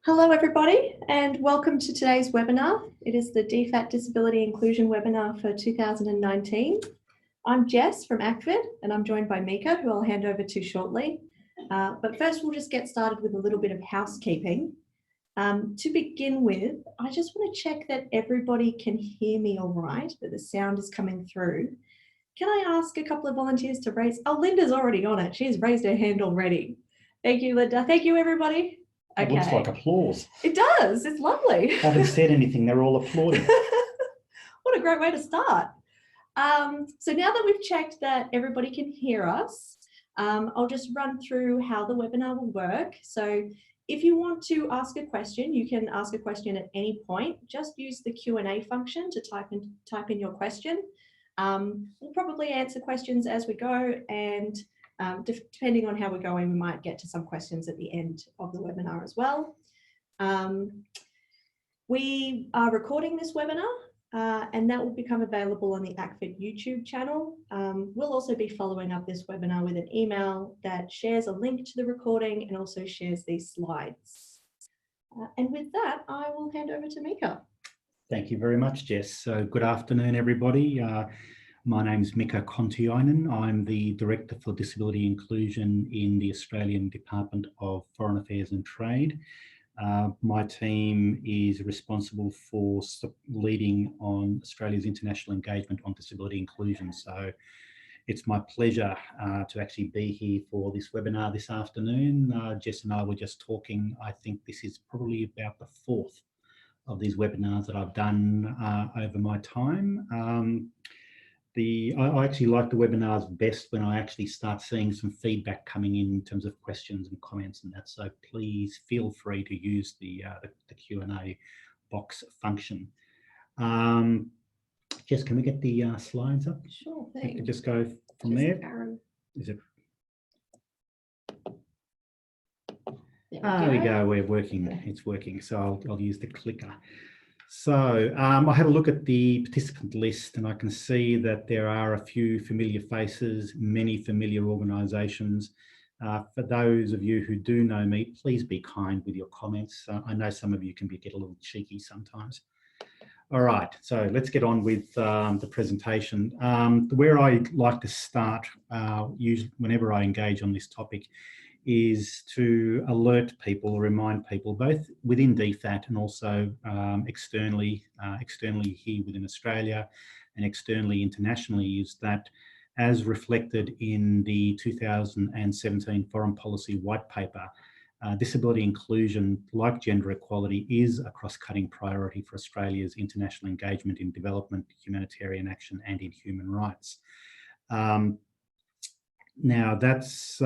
Hello everybody and welcome to today's webinar. It is the DFAT Disability Inclusion webinar for 2019. I'm Jess from ACVID and I'm joined by Mika, who I'll hand over to shortly. But first we'll just get started with a little bit of housekeeping. To begin with, I just want to check that everybody can hear me all right, that the sound is coming through. Can I ask a couple of volunteers to raise? Oh, Linda's already on it. She's raised her hand already. Thank you, Linda. Thank you, everybody. Okay. It looks like applause. It does. It's lovely. I haven't said anything. They're all applauding. What a great way to start. So now that we've checked that everybody can hear us, I'll just run through how the webinar will work. So if you want to ask a question, you can ask a question at any point. Just use the Q&A function to type in your question. We'll probably answer questions as we go, and depending on how we're going, we might get to some questions at the end of the webinar as well. We are recording this webinar and that will become available on the ACVID YouTube channel. We'll also be following up this webinar with an email that shares a link to the recording and also shares these slides. And with that, I will hand over to Mika. Thank you very much, Jess. So good afternoon, everybody. My name is Mika Kontiainen. I'm the Director for Disability Inclusion in the Australian Department of Foreign Affairs and Trade. My team is responsible for leading on Australia's international engagement on disability inclusion. So it's my pleasure to actually be here for this webinar this afternoon. Jess and I were just talking. I think this is probably about the fourth of these webinars that I've done over my time. I actually like the webinars best when I actually start seeing some feedback coming in terms of questions and comments and that. So please feel free to use the Q&A box function. Jess, can we get the slides up? Sure thing. We can just go from there. Is it? There we go. We're working. It's working. So I'll use the clicker. So I had a look at the participant list and I can see that there are a few familiar faces, many familiar organisations. For those of you who do know me, please be kind with your comments. I know some of you can get a little cheeky sometimes. All right, so let's get on with the presentation. Where I like to start, usually whenever I engage on this topic, is to alert people, remind people, both within DFAT and also externally here within Australia and externally internationally, is that as reflected in the 2017 Foreign Policy White Paper, disability inclusion, like gender equality, is a cross-cutting priority for Australia's international engagement in development, humanitarian action and in human rights. Now that's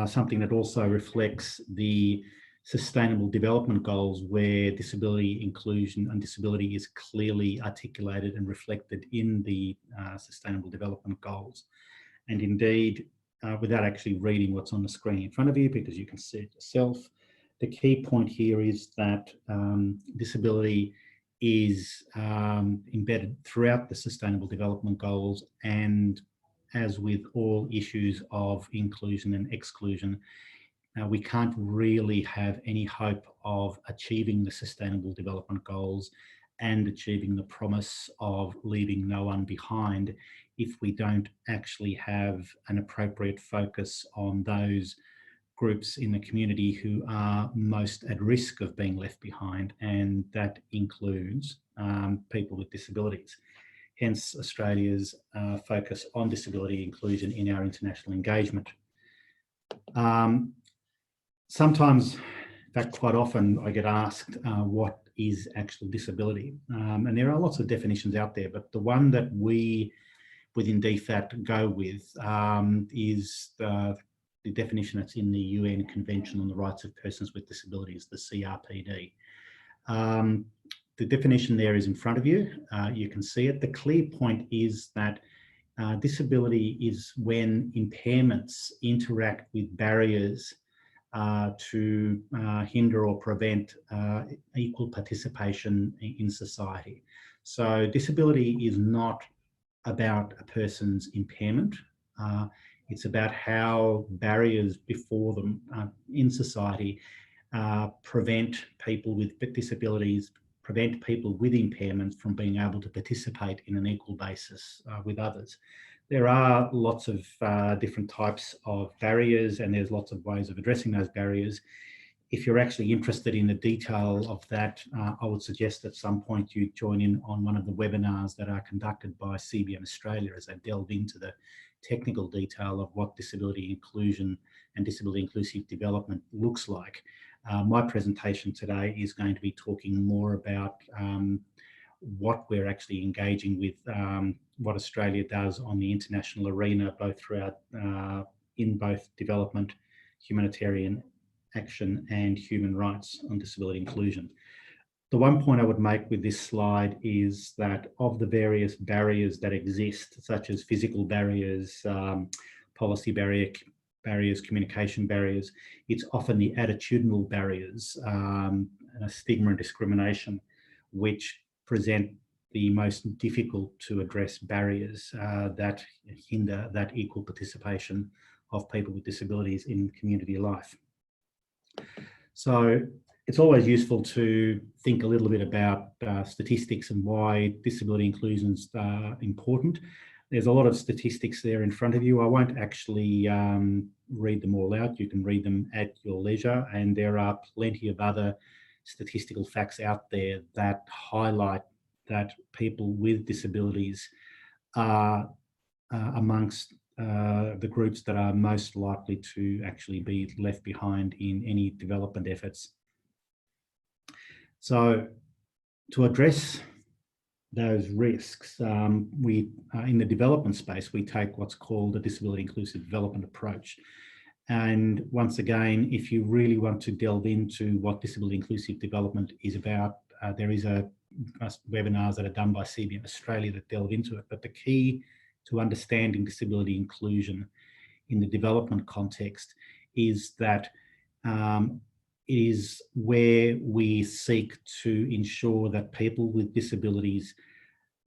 something that also reflects the Sustainable Development Goals, where disability inclusion and disability is clearly articulated and reflected in the Sustainable Development Goals. And indeed, without actually reading what's on the screen in front of you, because you can see it yourself, the key point here is that disability is embedded throughout the Sustainable Development Goals, and as with all issues of inclusion and exclusion, we can't really have any hope of achieving the Sustainable Development Goals and achieving the promise of leaving no one behind if we don't actually have an appropriate focus on those groups in the community who are most at risk of being left behind, and that includes people with disabilities. Hence Australia's focus on disability inclusion in our international engagement. Sometimes, in fact quite often, I get asked what is actual disability, and there are lots of definitions out there, but the one that we within DFAT go with is the definition that's in the UN Convention on the Rights of Persons with Disabilities, the CRPD. The definition there is in front of you. You can see it. The clear point is that disability is when impairments interact with barriers to hinder or prevent equal participation in society. So disability is not about a person's impairment. It's about how barriers before them in society prevent people with disabilities, prevent people with impairments from being able to participate in an equal basis with others. There are lots of different types of barriers, and there's lots of ways of addressing those barriers. If you're actually interested in the detail of that, I would suggest at some point you join in on one of the webinars that are conducted by CBM Australia as they delve into the technical detail of what disability inclusion and disability inclusive development looks like. My presentation today is going to be talking more about what we're actually engaging with, what Australia does on the international arena, both throughout in both development, humanitarian action and human rights on disability inclusion. The one point I would make with this slide is that of the various barriers that exist, such as physical barriers, policy barriers, communication barriers, it's often the attitudinal barriers, stigma and discrimination, which present the most difficult to address barriers that hinder that equal participation of people with disabilities in community life. So it's always useful to think a little bit about statistics and why disability inclusion is important. There's a lot of statistics there in front of you. I won't actually read them all out. You can read them at your leisure, and there are plenty of other statistical facts out there that highlight that people with disabilities are amongst the groups that are most likely to actually be left behind in any development efforts. So to address those risks, we in the development space, we take what's called a disability inclusive development approach. And once again, if you really want to delve into what disability inclusive development is about, there is webinars that are done by CBM Australia that delve into it. But the key to understanding disability inclusion in the development context is that it is where we seek to ensure that people with disabilities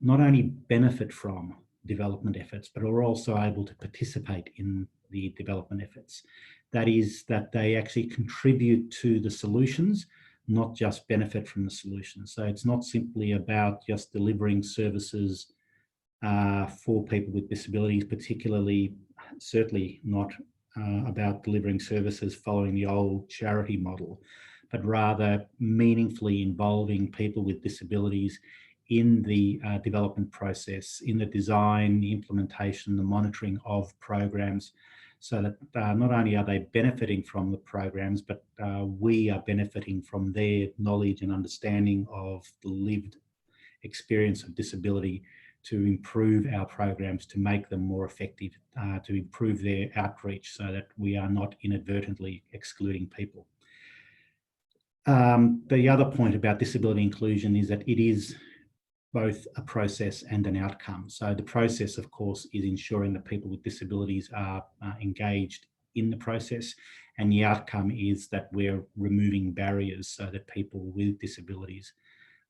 not only benefit from development efforts, but are also able to participate in the development efforts. That is, that they actually contribute to the solutions, not just benefit from the solutions. So it's not simply about just delivering services for people with disabilities, particularly, certainly not about delivering services following the old charity model, but rather meaningfully involving people with disabilities in the development process, in the design, the implementation, the monitoring of programs, so that not only are they benefiting from the programs, but we are benefiting from their knowledge and understanding of the lived experience of disability to improve our programs, to make them more effective, to improve their outreach so that we are not inadvertently excluding people. The other point about disability inclusion is that it is both a process and an outcome. So the process, of course, is ensuring that people with disabilities are engaged in the process, and the outcome is that we're removing barriers so that people with disabilities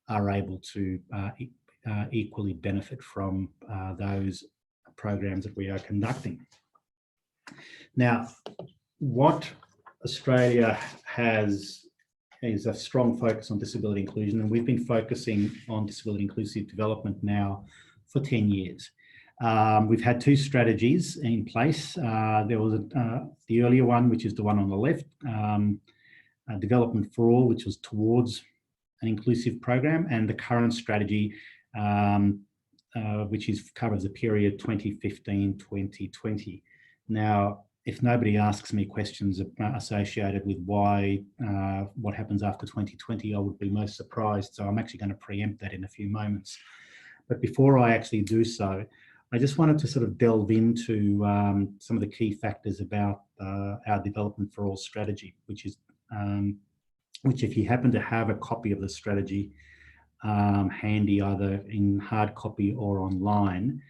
are able to equally benefit from those programs that we are conducting. Now, what Australia has is a strong focus on disability inclusion, and we've been focusing on disability inclusive development now for 10 years. We've had two strategies in place. There was the earlier one, which is the one on the left, Development for All, which was towards an inclusive program, and the current strategy, which covers the period 2015-2020. Now, if nobody asks me questions associated with what happens after 2020, I would be most surprised. So I'm actually going to preempt that in a few moments. But before I actually do so, I just wanted to sort of delve into some of the key factors about our Development for All strategy, which if you happen to have a copy of the strategy handy, either in hard copy or online,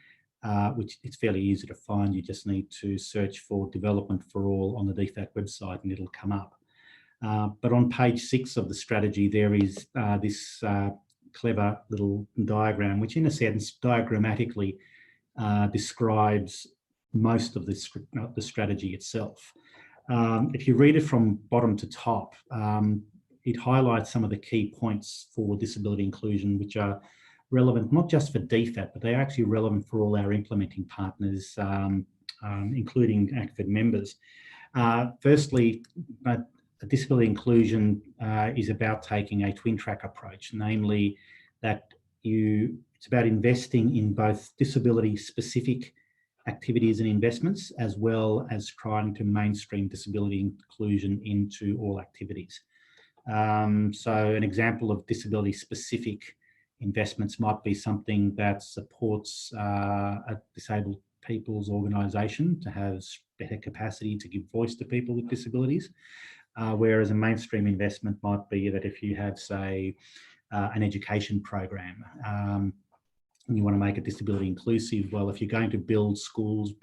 which it's fairly easy to find. You just need to search for Development for All on the DFAT website and it'll come up. But on page 6 of the strategy, there is this clever little diagram, which in a sense diagrammatically describes most of the strategy itself. If you read it from bottom to top, it highlights some of the key points for disability inclusion, which are relevant not just for DFAT, but they are actually relevant for all our implementing partners, including ACFID members. Firstly, disability inclusion is about taking a twin track approach, namely that it's about investing in both disability specific activities and investments, as well as trying to mainstream disability inclusion into all activities. So an example of disability specific investments might be something that supports a disabled people's organisation to have better capacity to give voice to people with disabilities, whereas a mainstream investment might be that if you have, say, an education program and you want to make it disability inclusive, well, if you're going to build schools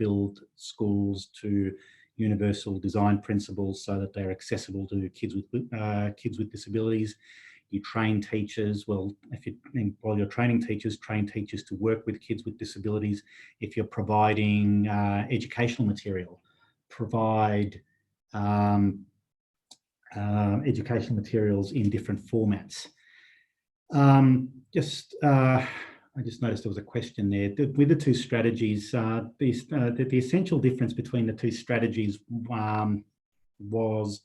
to universal design principles so that they're accessible to kids with disabilities. You train teachers, well, while you're training teachers, train teachers to work with kids with disabilities. If you're providing educational material, provide educational materials in different formats. I just noticed there was a question there. With the two strategies, the essential difference between the two strategies was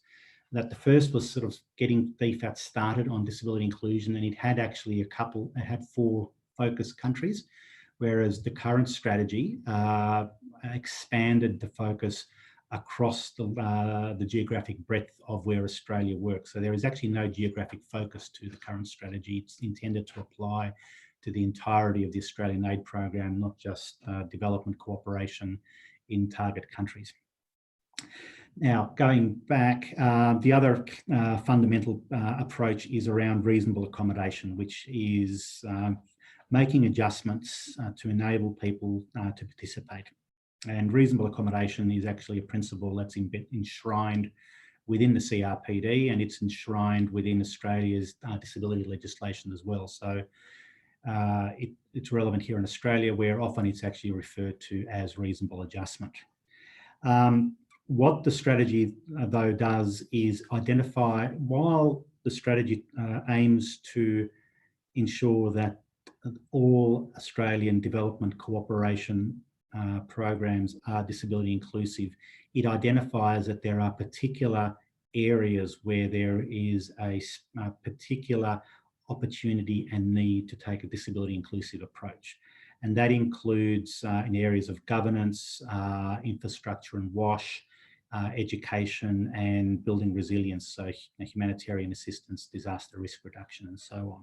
that the first was sort of getting DFAT started on disability inclusion, and it had actually it had 4 focus countries, whereas the current strategy expanded the focus across the geographic breadth of where Australia works. So there is actually no geographic focus to the current strategy. It's intended to apply to the entirety of the Australian aid program, not just development cooperation in target countries. Now, going back, the other fundamental approach is around reasonable accommodation, which is making adjustments to enable people to participate. And reasonable accommodation is actually a principle that's enshrined within the CRPD, and it's enshrined within Australia's disability legislation as well. So it's relevant here in Australia, where often it's actually referred to as reasonable adjustment. What the strategy, though, does is identify, while the strategy aims to ensure that all Australian development cooperation programs are disability inclusive, it identifies that there are particular areas where there is a particular opportunity and need to take a disability inclusive approach. And that includes in areas of governance, infrastructure and WASH, education and building resilience, so humanitarian assistance, disaster risk reduction and so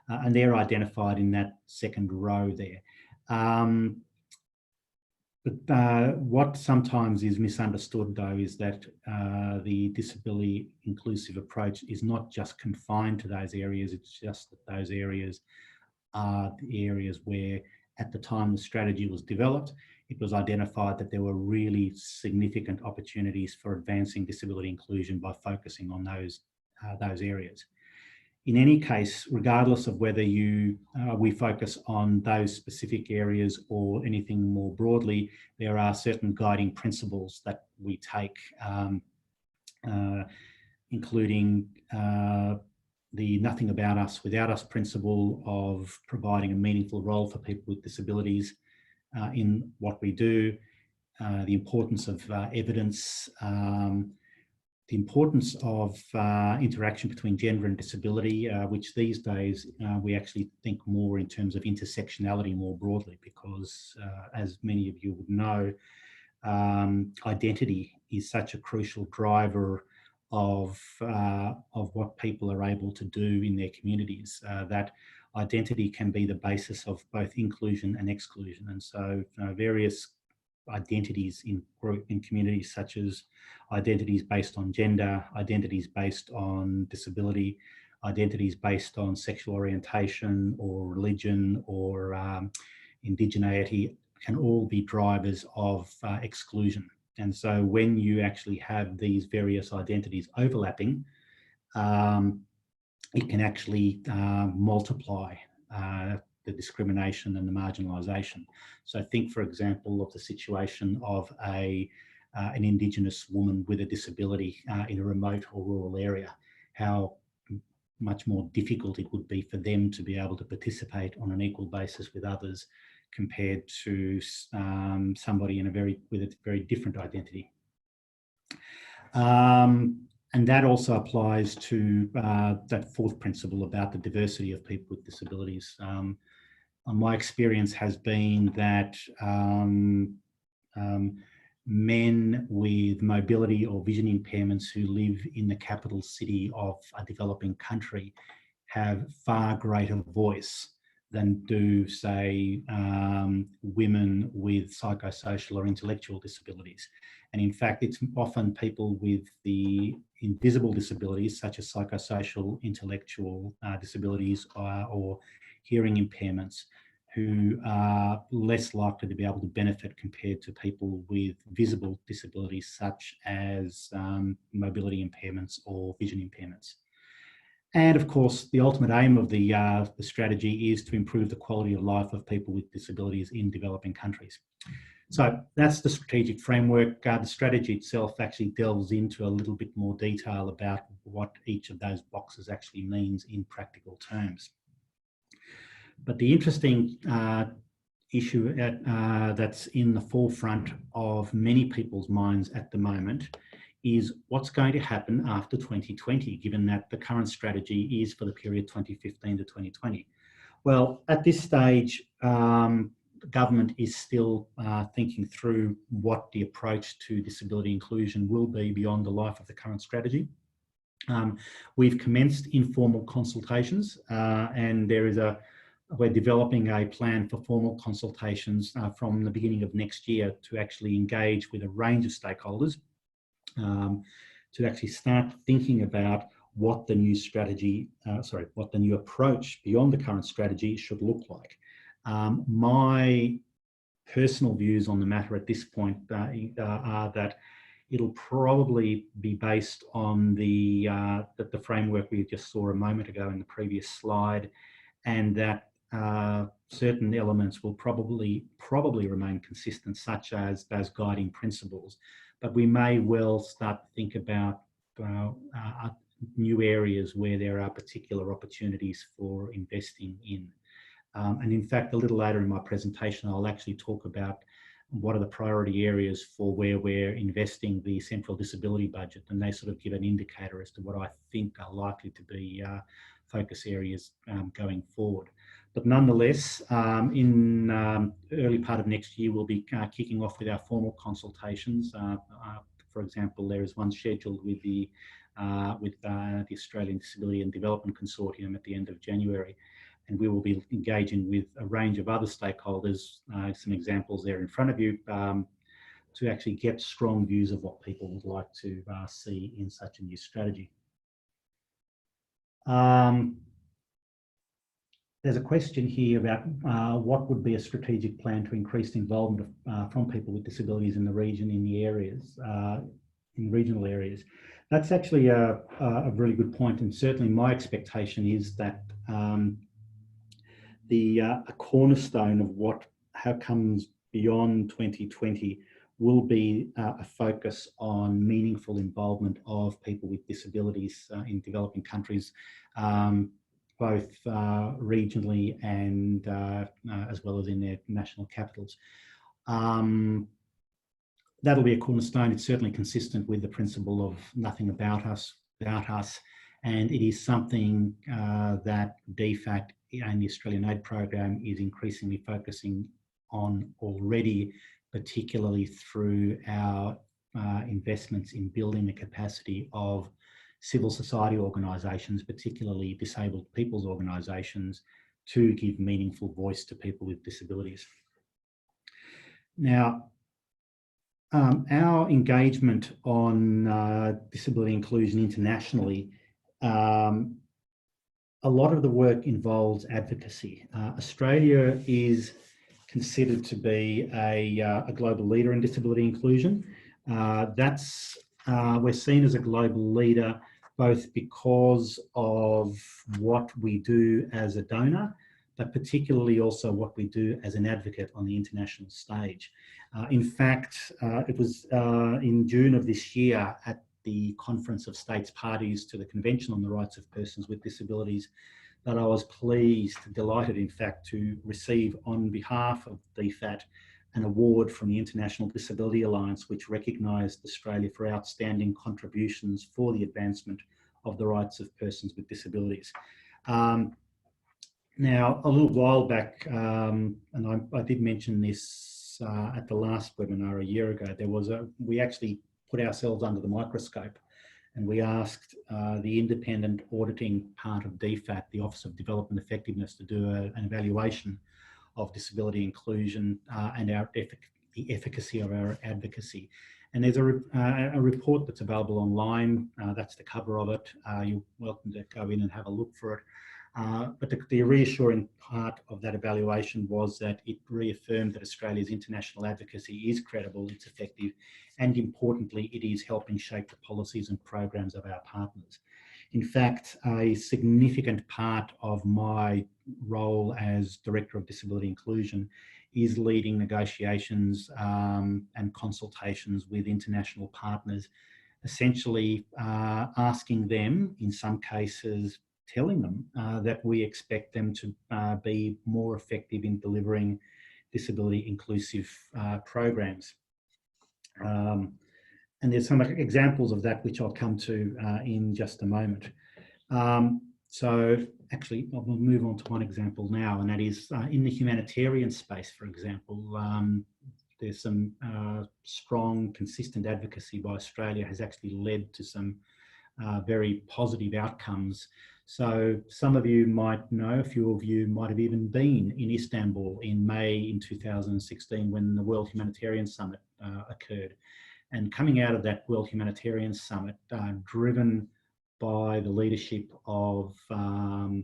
on. And they're identified in that second row there. But what sometimes is misunderstood, though, is that the disability inclusive approach is not just confined to those areas, it's just that those areas are the areas where, at the time the strategy was developed, it was identified that there were really significant opportunities for advancing disability inclusion by focusing on those areas. In any case, regardless of whether we focus on those specific areas or anything more broadly, there are certain guiding principles that we take, including the nothing about us without us principle of providing a meaningful role for people with disabilities in what we do, the importance of evidence, the importance of interaction between gender and disability, which these days we actually think more in terms of intersectionality more broadly, because as many of you would know, identity is such a crucial driver of what people are able to do in their communities, that identity can be the basis of both inclusion and exclusion. And so various identities in communities, such as identities based on gender, identities based on disability, identities based on sexual orientation or religion or indigeneity, can all be drivers of exclusion. And so when you actually have these various identities overlapping, it can actually multiply the discrimination and the marginalisation. So think, for example, of the situation of a an Indigenous woman with a disability in a remote or rural area, how much more difficult it would be for them to be able to participate on an equal basis with others compared to somebody with a very different identity. And that also applies to that fourth principle about the diversity of people with disabilities. My experience has been that men with mobility or vision impairments who live in the capital city of a developing country have far greater voice than do, say, women with psychosocial or intellectual disabilities. And in fact, it's often people with the invisible disabilities, such as psychosocial, intellectual disabilities or hearing impairments, who are less likely to be able to benefit compared to people with visible disabilities, such as mobility impairments or vision impairments. And of course, the ultimate aim of the strategy is to improve the quality of life of people with disabilities in developing countries. So that's the strategic framework. The strategy itself actually delves into a little bit more detail about what each of those boxes actually means in practical terms. But the interesting issue that's in the forefront of many people's minds at the moment is what's going to happen after 2020, given that the current strategy is for the period 2015 to 2020. Well, at this stage, government is still thinking through what the approach to disability inclusion will be beyond the life of the current strategy. We've commenced informal consultations and we're developing a plan for formal consultations from the beginning of next year to actually engage with a range of stakeholders to actually start thinking about what the new strategy, what the new approach beyond the current strategy should look like. My personal views on the matter at this point are that it'll probably be based on the framework we just saw a moment ago in the previous slide, and that certain elements will probably remain consistent, such as those guiding principles. But we may well start to think about new areas where there are particular opportunities for investing in. And in fact, a little later in my presentation, I'll actually talk about what are the priority areas for where we're investing the central disability budget, and they sort of give an indicator as to what I think are likely to be focus areas going forward. But nonetheless, in early part of next year, we'll be kicking off with our formal consultations. For example, there is one scheduled with the Australian Disability and Development Consortium at the end of January. And we will be engaging with a range of other stakeholders, some examples there in front of you, to actually get strong views of what people would like to see in such a new strategy. There's a question here about what would be a strategic plan to increase involvement from people with disabilities in the region, in the areas, in regional areas. That's actually a really good point, and certainly my expectation is that a cornerstone of how comes beyond 2020 will be a focus on meaningful involvement of people with disabilities in developing countries, both regionally and as well as in their national capitals. That'll be a cornerstone. It's certainly consistent with the principle of nothing about us without us, and it is something that DFAT and the Australian Aid Program is increasingly focusing on already, particularly through our investments in building the capacity of civil society organisations, particularly disabled people's organisations, to give meaningful voice to people with disabilities. Now, our engagement on disability inclusion internationally, a lot of the work involves advocacy. Australia is considered to be a global leader in disability inclusion. We're seen as a global leader both because of what we do as a donor, but particularly also what we do as an advocate on the international stage. In fact, it was in June of this year at the Conference of States Parties to the Convention on the Rights of Persons with Disabilities that I was delighted in fact, to receive on behalf of DFAT an award from the International Disability Alliance, which recognised Australia for outstanding contributions for the advancement of the rights of persons with disabilities. Now, a little while back, and I did mention this at the last webinar a year ago, we actually put ourselves under the microscope and we asked the independent auditing part of DFAT, the Office of Development Effectiveness, to do an evaluation of disability inclusion and the efficacy of our advocacy. And there's a report that's available online. That's the cover of it. You're welcome to go in and have a look for it. But the reassuring part of that evaluation was that it reaffirmed that Australia's international advocacy is credible, it's effective, and importantly, it is helping shape the policies and programs of our partners. In fact, a significant part of my role as Director of Disability Inclusion is leading negotiations and consultations with international partners, essentially asking them, in some cases, telling them that we expect them to be more effective in delivering disability inclusive programs. And there's some examples of that which I'll come to in just a moment. So actually, I'll move on to one example now, and that is in the humanitarian space, for example. There's some strong, consistent advocacy by Australia has actually led to some very positive outcomes. So some of you might know, a few of you might have even been in Istanbul in May in 2016 when the World Humanitarian Summit occurred. And coming out of that World Humanitarian Summit, driven by the leadership of the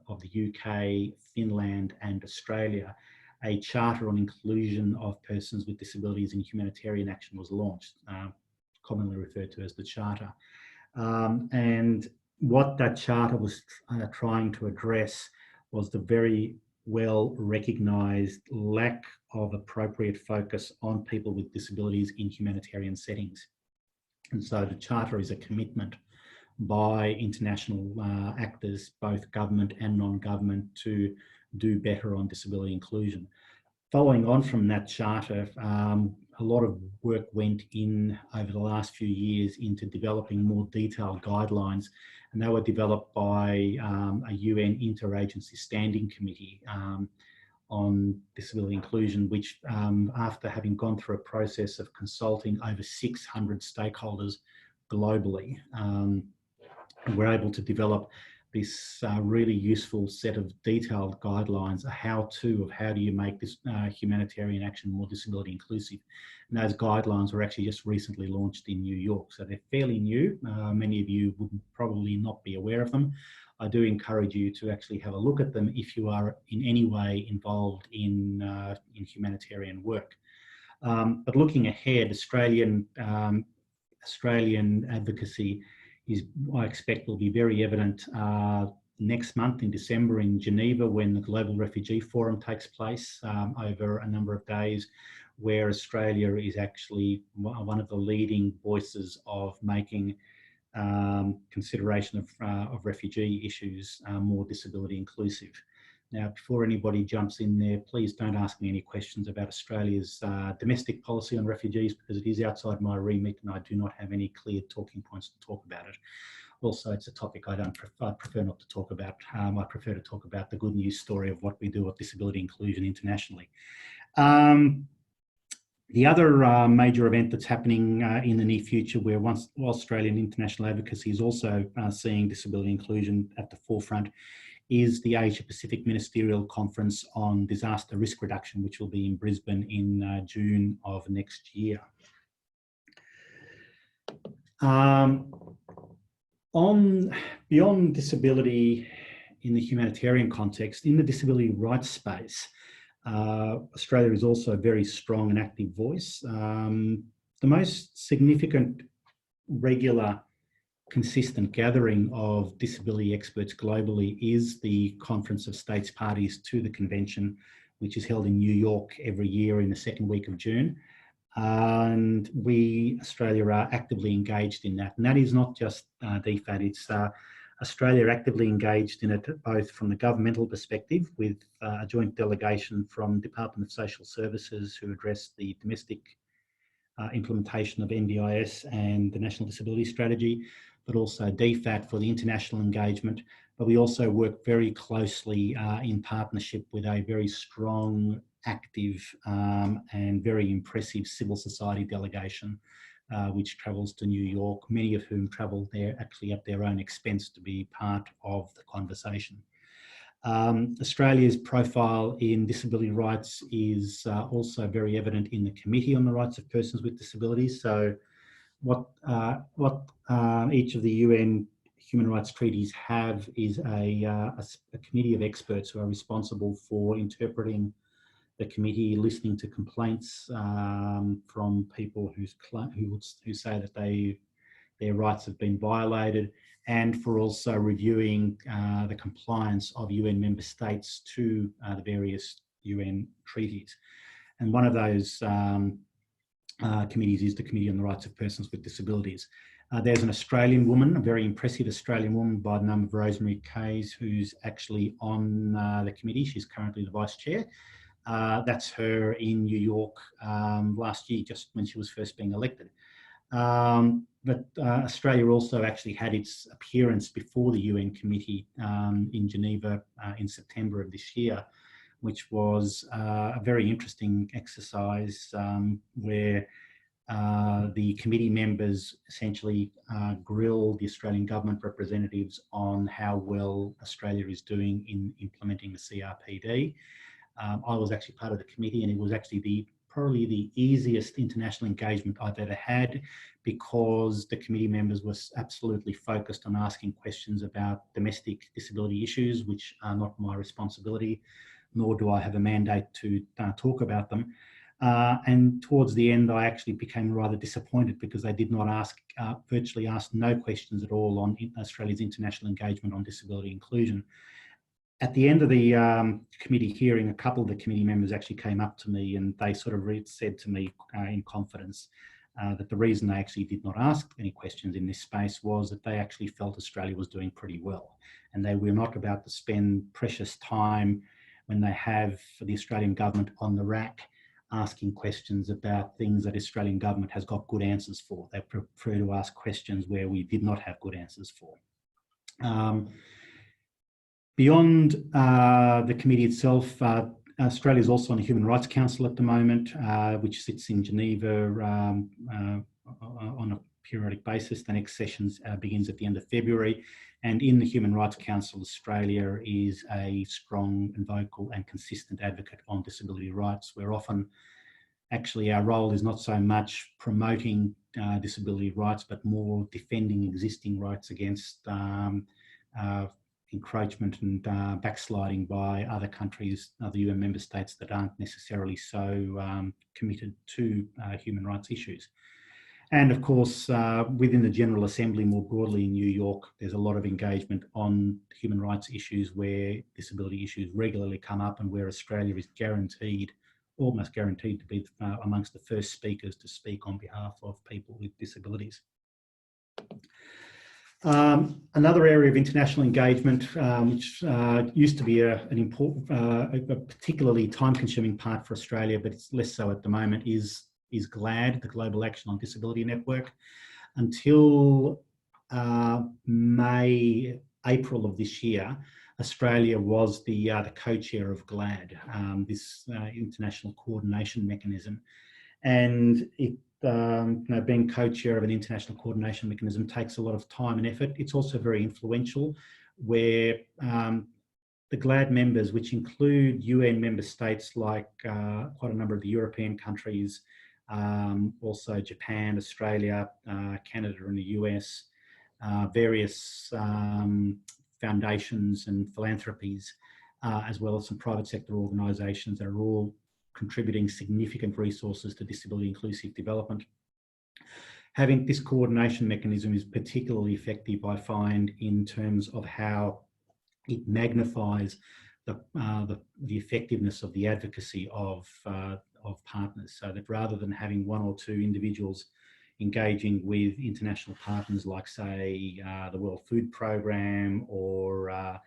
UK, Finland and Australia, a charter on inclusion of persons with disabilities in humanitarian action was launched, commonly referred to as the Charter. And what that charter was trying to address was the very well recognised lack of appropriate focus on people with disabilities in humanitarian settings. And so the charter is a commitment by international actors, both government and non-government, to do better on disability inclusion. Following on from that charter, a lot of work went in over the last few years into developing more detailed guidelines, and they were developed by a UN interagency standing committee on disability inclusion, which after having gone through a process of consulting over 600 stakeholders globally, we're able to develop this really useful set of detailed guidelines, a how-to of how do you make this humanitarian action more disability inclusive. And those guidelines were actually just recently launched in New York, so they're fairly new. Many of you would probably not be aware of them. I do encourage you to actually have a look at them if you are in any way involved in humanitarian work. But looking ahead, Australian advocacy is, I expect, will be very evident next month in December in Geneva when the Global Refugee Forum takes place over a number of days, where Australia is actually one of the leading voices of making consideration of refugee issues more disability inclusive. Now, before anybody jumps in there, please don't ask me any questions about Australia's domestic policy on refugees, because it is outside my remit and I do not have any clear talking points to talk about it. Also, it's a topic I prefer not to talk about. I prefer to talk about the good news story of what we do with disability inclusion internationally. The other major event that's happening in the near future, where Australian international advocacy is also seeing disability inclusion at the forefront, is the Asia Pacific Ministerial Conference on Disaster Risk Reduction, which will be in Brisbane in June of next year. Beyond disability in the humanitarian context, in the disability rights space, Australia is also a very strong and active voice. The most significant regular consistent gathering of disability experts globally is the Conference of States Parties to the Convention, which is held in New York every year in the second week of June. And we, Australia, are actively engaged in that. And that is not just DFAT, it's Australia actively engaged in it both from the governmental perspective with a joint delegation from Department of Social Services who address the domestic implementation of NDIS and the National Disability Strategy, but also DFAT for the international engagement. But we also work very closely in partnership with a very strong, active and very impressive civil society delegation which travels to New York, many of whom travel there actually at their own expense to be part of the conversation. Australia's profile in disability rights is also very evident in the Committee on the Rights of Persons with Disabilities. So what each of the UN human rights treaties have is a committee of experts who are responsible for interpreting the committee, listening to complaints from people who say that their rights have been violated, and for also reviewing the compliance of UN member states to the various UN treaties. And one of those committees is the Committee on the Rights of Persons with Disabilities. There's an Australian woman, a very impressive Australian woman by the name of Rosemary Kays, who's actually on the committee. She's currently the Vice Chair. That's her in New York last year, just when she was first being elected. But Australia also actually had its appearance before the UN committee in Geneva in September of this year, which was a very interesting exercise where the committee members essentially grilled the Australian government representatives on how well Australia is doing in implementing the CRPD. I was actually part of the committee, and it was actually probably the easiest international engagement I've ever had, because the committee members were absolutely focused on asking questions about domestic disability issues, which are not my responsibility, nor do I have a mandate to talk about them. And towards the end, I actually became rather disappointed because they did not ask, virtually asked no questions at all on Australia's international engagement on disability inclusion. At the end of the committee hearing, a couple of the committee members actually came up to me and they sort of said to me in confidence that the reason they actually did not ask any questions in this space was that they actually felt Australia was doing pretty well. And they were not about to spend precious time when they have the Australian government on the rack asking questions about things that Australian government has got good answers for. They prefer to ask questions where we did not have good answers for. Beyond the committee itself, Australia is also on the Human Rights Council at the moment, which sits in Geneva on a periodic basis. The next session begins at the end of February. And in the Human Rights Council, Australia is a strong and vocal and consistent advocate on disability rights. We're often, actually, our role is not so much promoting disability rights, but more defending existing rights against encroachment and backsliding by other countries, other UN member states that aren't necessarily so committed to human rights issues. And of course, within the General Assembly more broadly in New York, there's a lot of engagement on human rights issues where disability issues regularly come up and where Australia is guaranteed, almost guaranteed, to be amongst the first speakers to speak on behalf of people with disabilities. Another area of international engagement, which used to be a particularly time-consuming part for Australia, but it's less so at the moment, is GLAD, the Global Action on Disability Network. Until April of this year, Australia was the co-chair of GLAD, this international coordination mechanism. And it, being co-chair of an international coordination mechanism takes a lot of time and effort. It's also very influential, where the GLAD members, which include UN member states like quite a number of the European countries, also Japan, Australia, Canada and the US, various foundations and philanthropies, as well as some private sector organisations that are all contributing significant resources to disability inclusive development. having this coordination mechanism is particularly effective, I find, in terms of how it magnifies the effectiveness of the advocacy of partners, so that rather than having one or two individuals engaging with international partners like, say, the World Food Programme or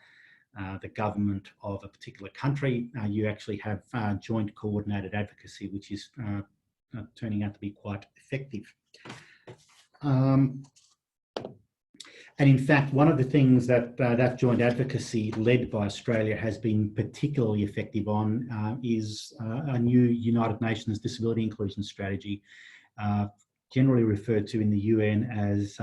the government of a particular country, you actually have joint coordinated advocacy, which is turning out to be quite effective. And in fact, one of the things that that joint advocacy led by Australia has been particularly effective on is a new United Nations Disability Inclusion Strategy, generally referred to in the UN as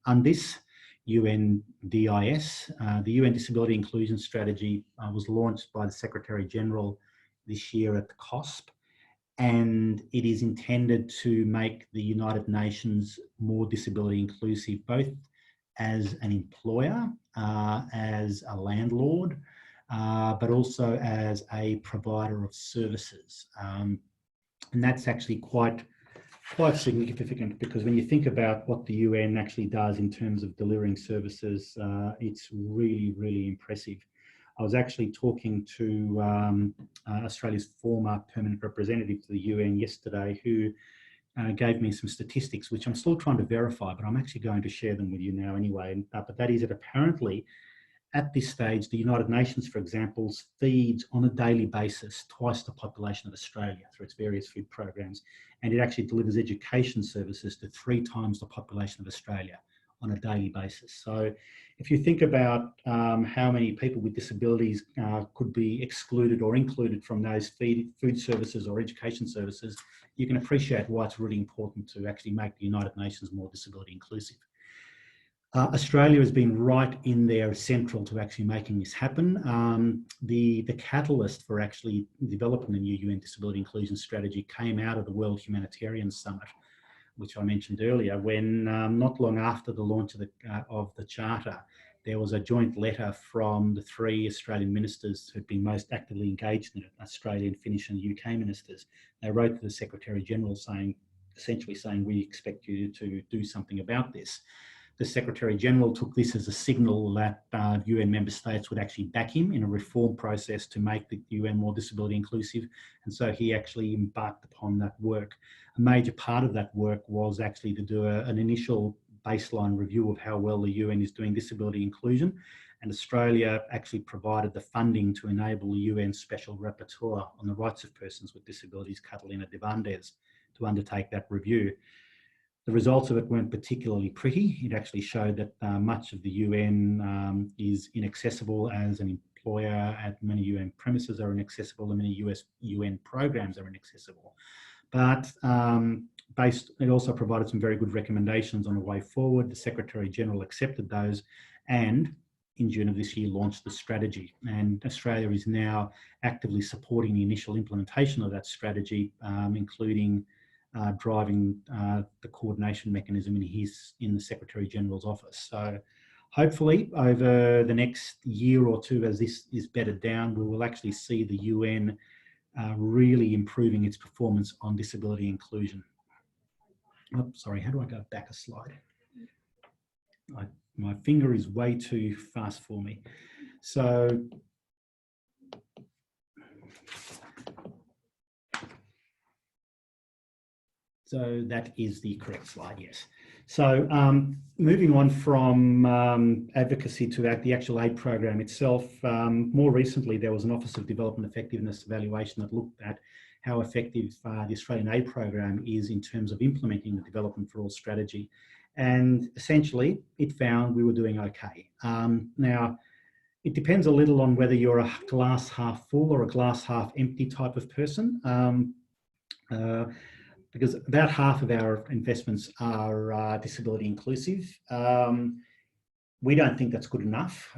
UNDIS, UNDIS. The UN Disability Inclusion Strategy was launched by the Secretary-General this year at the COSP, and it is intended to make the United Nations more disability inclusive, both as an employer, as a landlord, but also as a provider of services. And that's actually quite significant, because when you think about what the UN actually does in terms of delivering services, it's really, really impressive. I was actually talking to Australia's former permanent representative to the UN yesterday, who gave me some statistics, which I'm still trying to verify, but I'm actually going to share them with you now anyway. But that is that apparently at this stage, the United Nations, for example, feeds on a daily basis twice the population of Australia through its various food programs, and it actually delivers education services to 3 times the population of Australia on a daily basis. So if you think about how many people with disabilities could be excluded or included from those food services or education services, you can appreciate why it's really important to actually make the United Nations more disability inclusive. Australia has been right in there, central to actually making this happen. The catalyst for actually developing the new UN Disability Inclusion Strategy came out of the World Humanitarian Summit, which I mentioned earlier, when not long after the launch of the Charter, there was a joint letter from the 3 Australian ministers who'd been most actively engaged in it, Australian, Finnish and UK ministers. They wrote to the Secretary-General essentially saying, we expect you to do something about this. The Secretary-General took this as a signal that UN member states would actually back him in a reform process to make the UN more disability inclusive, and so he actually embarked upon that work. A major part of that work was actually to do an initial baseline review of how well the UN is doing disability inclusion, and Australia actually provided the funding to enable the UN Special Rapporteur on the rights of persons with disabilities, Catalina Devandes, to undertake that review. The results of it weren't particularly pretty. It actually showed that much of the UN is inaccessible as an employer, at many UN premises are inaccessible, and many UN programs are inaccessible. But it also provided some very good recommendations on a way forward. The Secretary-General accepted those, and in June of this year launched the strategy. And Australia is now actively supporting the initial implementation of that strategy, including driving the coordination mechanism in the Secretary-General's office. So hopefully over the next year or two, as this is bedded down, we will actually see the UN really improving its performance on disability inclusion. Oh, sorry, how do I go back a slide? My finger is way too fast for me. So that is the correct slide, yes. So moving on from advocacy to the actual aid program itself, more recently there was an Office of Development Effectiveness evaluation that looked at how effective the Australian aid program is in terms of implementing the Development for All strategy. And essentially it found we were doing okay. Now, it depends a little on whether you're a glass half full or a glass half empty type of person. Because about half of our investments are disability inclusive. We don't think that's good enough.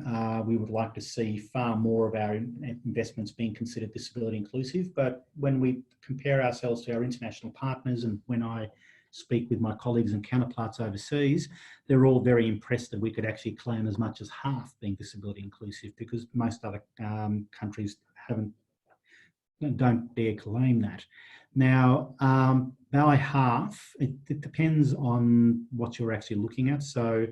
We would like to see far more of our investments being considered disability inclusive, but when we compare ourselves to our international partners, and when I speak with my colleagues and counterparts overseas, they're all very impressed that we could actually claim as much as half being disability inclusive, because most other countries haven't don't dare claim that. Now, by half, it depends on what you're actually looking at. So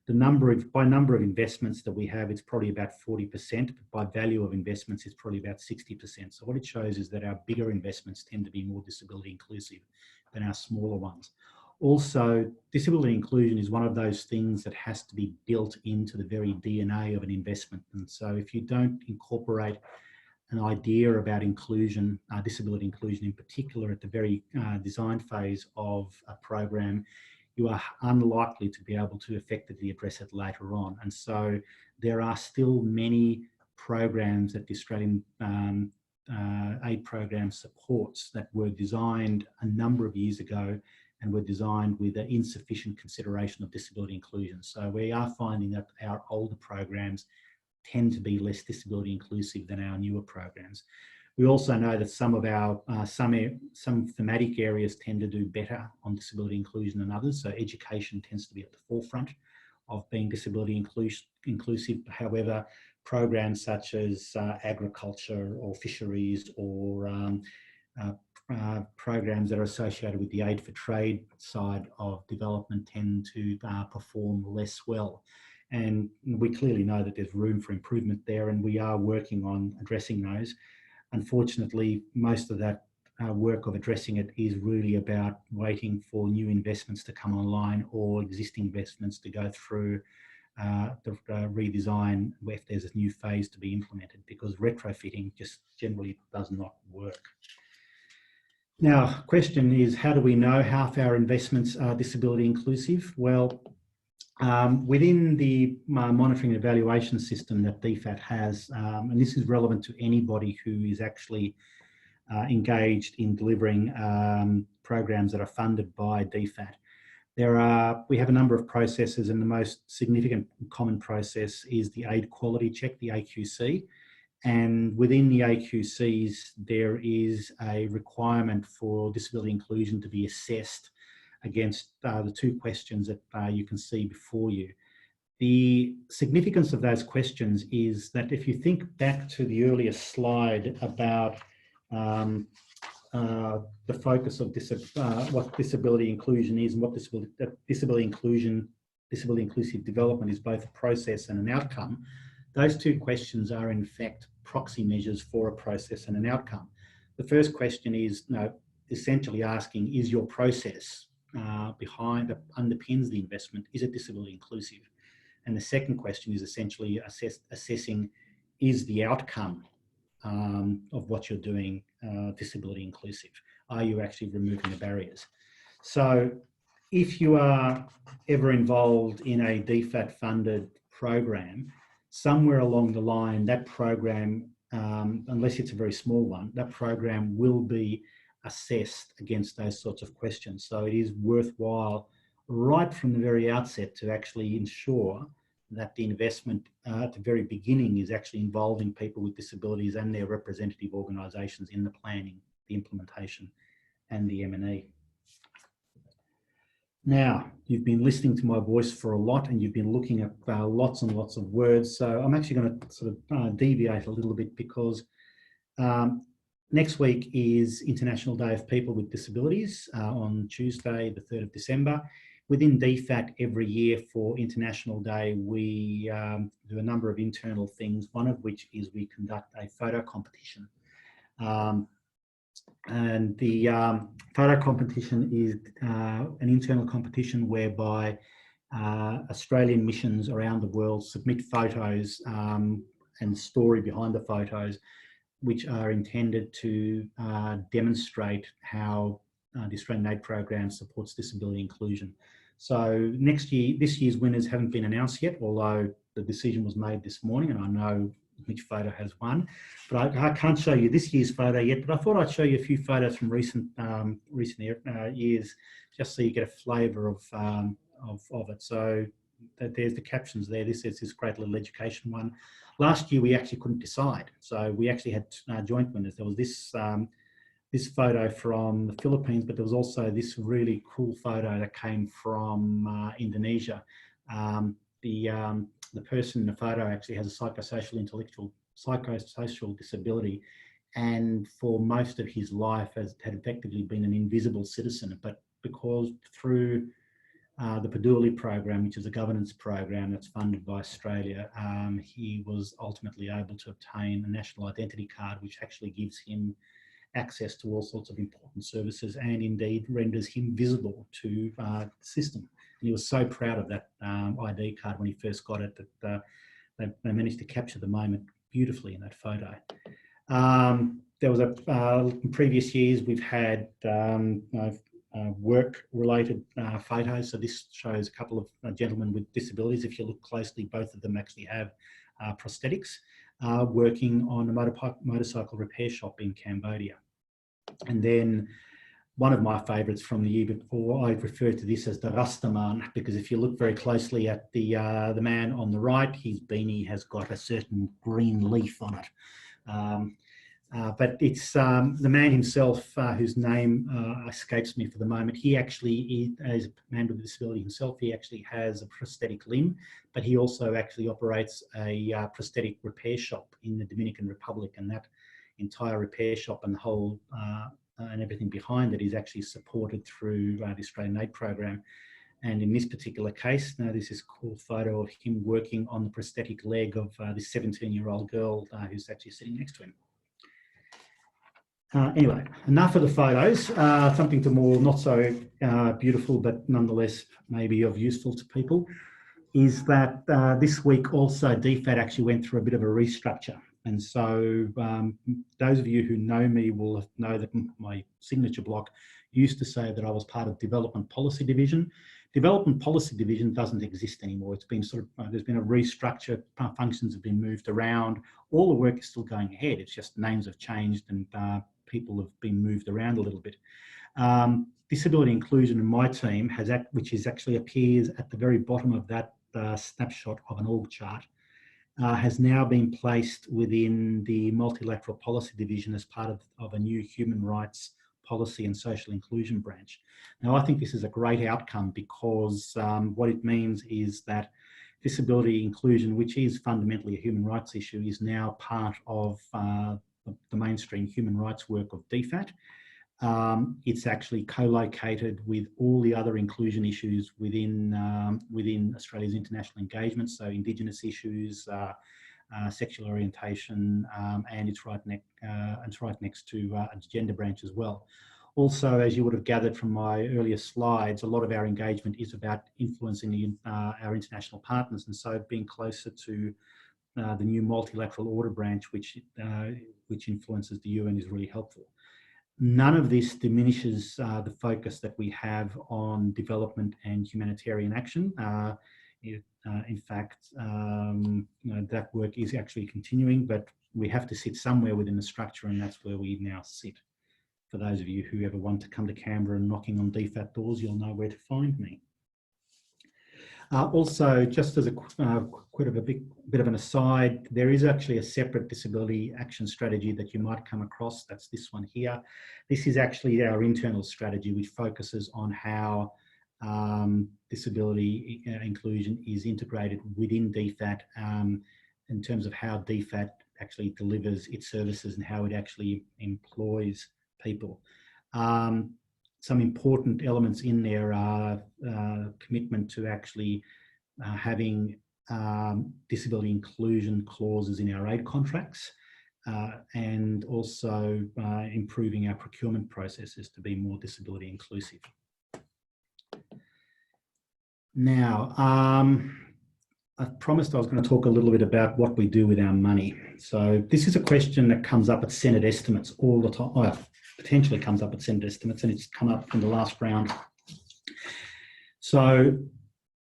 by number of investments that we have, it's probably about 40%, but by value of investments, it's probably about 60%. So what it shows is that our bigger investments tend to be more disability inclusive than our smaller ones. Also, disability inclusion is one of those things that has to be built into the very DNA of an investment. And so if you don't incorporate an idea about inclusion, disability inclusion in particular, at the very design phase of a program, you are unlikely to be able to effectively address it later on. And so there are still many programs that the Australian aid program supports that were designed a number of years ago and were designed with an insufficient consideration of disability inclusion. So we are finding that our older programs tend to be less disability inclusive than our newer programs. We also know that some of our some thematic areas tend to do better on disability inclusion than others. So education tends to be at the forefront of being disability inclusive. However, programs such as agriculture or fisheries or programs that are associated with the aid for trade side of development tend to perform less well. And we clearly know that there's room for improvement there, and we are working on addressing those. Unfortunately, most of that work of addressing it is really about waiting for new investments to come online or existing investments to go through the redesign if there's a new phase to be implemented, because retrofitting just generally does not work. Now, question is, how do we know how our investments are disability inclusive? Well, within the monitoring and evaluation system that DFAT has, and this is relevant to anybody who is actually engaged in delivering programs that are funded by DFAT, we have a number of processes, and the most significant common process is the aid quality check, the AQC. And within the AQCs, there is a requirement for disability inclusion to be assessed against the two questions that you can see before you. The significance of those questions is that if you think back to the earlier slide about the focus of what disability inclusion is and what disability inclusive development is, both a process and an outcome, those two questions are in fact proxy measures for a process and an outcome. The first question is essentially asking, is your process behind that underpins the investment, is it disability inclusive? And the second question is essentially assessing, is the outcome of what you're doing disability inclusive? Are you actually removing the barriers? So if you are ever involved in a DFAT funded program, somewhere along the line, that program, unless it's a very small one, that program will be assessed against those sorts of questions. So it is worthwhile right from the very outset to actually ensure that the investment at the very beginning is actually involving people with disabilities and their representative organisations in the planning, the implementation and the M&E. Now, you've been listening to my voice for a lot, and you've been looking at lots and lots of words. So I'm actually going to sort of deviate a little bit, because next week is International Day of People with Disabilities on Tuesday, the 3rd of December. Within DFAT, every year for International Day, we do a number of internal things, one of which is we conduct a photo competition. And the photo competition is an internal competition whereby Australian missions around the world submit photos and the story behind the photos, which are intended to demonstrate how the Australian Aid Program supports disability inclusion. So this year's winners haven't been announced yet, although the decision was made this morning, and I know which photo has won. But I can't show you this year's photo yet, but I thought I'd show you a few photos from recent years, just so you get a flavour of it. So there's the captions there. This is this great little education one. Last year we actually couldn't decide, so we actually had joint winners. There was this this photo from the Philippines, but there was also this really cool photo that came from Indonesia. The person in the photo actually has a psychosocial disability, and for most of his life had effectively been an invisible citizen. But because through the Paduli program, which is a governance program that's funded by Australia, he was ultimately able to obtain a national identity card, which actually gives him access to all sorts of important services and indeed renders him visible to the system. And he was so proud of that ID card when he first got it that they managed to capture the moment beautifully in that photo. There was in previous years, we've had work-related photos. So this shows a couple of gentlemen with disabilities. If you look closely, both of them actually have prosthetics, working on a motorcycle repair shop in Cambodia. And then one of my favourites from the year before, I refer to this as the Rastaman, because if you look very closely at the man on the right, his beanie has got a certain green leaf on it. But it's the man himself, whose name escapes me for the moment. He actually, as a man with a disability himself, he actually has a prosthetic limb, but he also actually operates a prosthetic repair shop in the Dominican Republic, and that entire repair shop and the whole and everything behind it is actually supported through the Australian Aid program. And in this particular case, now this is a cool photo of him working on the prosthetic leg of this 17-year-old girl who's actually sitting next to him. Anyway, enough of the photos, something to more not so beautiful, but nonetheless maybe of useful to people, is that this week also DFAT actually went through a bit of a restructure. And so those of you who know me will know that my signature block used to say that I was part of Development Policy Division. Development Policy Division doesn't exist anymore. It's been sort of, there's been a restructure, functions have been moved around. All the work is still going ahead. It's just names have changed and people have been moved around a little bit. Disability inclusion in my team which is actually appears at the very bottom of that snapshot of an org chart, has now been placed within the Multilateral Policy Division as part of a new human rights policy and social inclusion branch. Now, I think this is a great outcome because what it means is that disability inclusion, which is fundamentally a human rights issue, is now part of the mainstream human rights work of DFAT. It's actually co-located with all the other inclusion issues within Australia's international engagement, so Indigenous issues, sexual orientation, and it's right next to a gender branch as well. Also, as you would have gathered from my earlier slides, a lot of our engagement is about influencing our international partners, and so being closer to the new multilateral order branch, which influences the UN, is really helpful. None of this diminishes the focus that we have on development and humanitarian action. In fact, that work is actually continuing, but we have to sit somewhere within the structure, and that's where we now sit. For those of you who ever want to come to Canberra and knocking on DFAT doors, you'll know where to find me. Also, just as a bit of an aside, there is actually a separate disability action strategy that you might come across. That's this one here. This is actually our internal strategy, which focuses on how disability inclusion is integrated within DFAT in terms of how DFAT actually delivers its services and how it actually employs people. Some important elements in there are commitment to actually having disability inclusion clauses in our aid contracts and also improving our procurement processes to be more disability inclusive. Now, I promised I was going to talk a little bit about what we do with our money. So this is a question that comes up at Senate estimates all the time. Well, potentially comes up at Senate estimates, and it's come up in the last round. So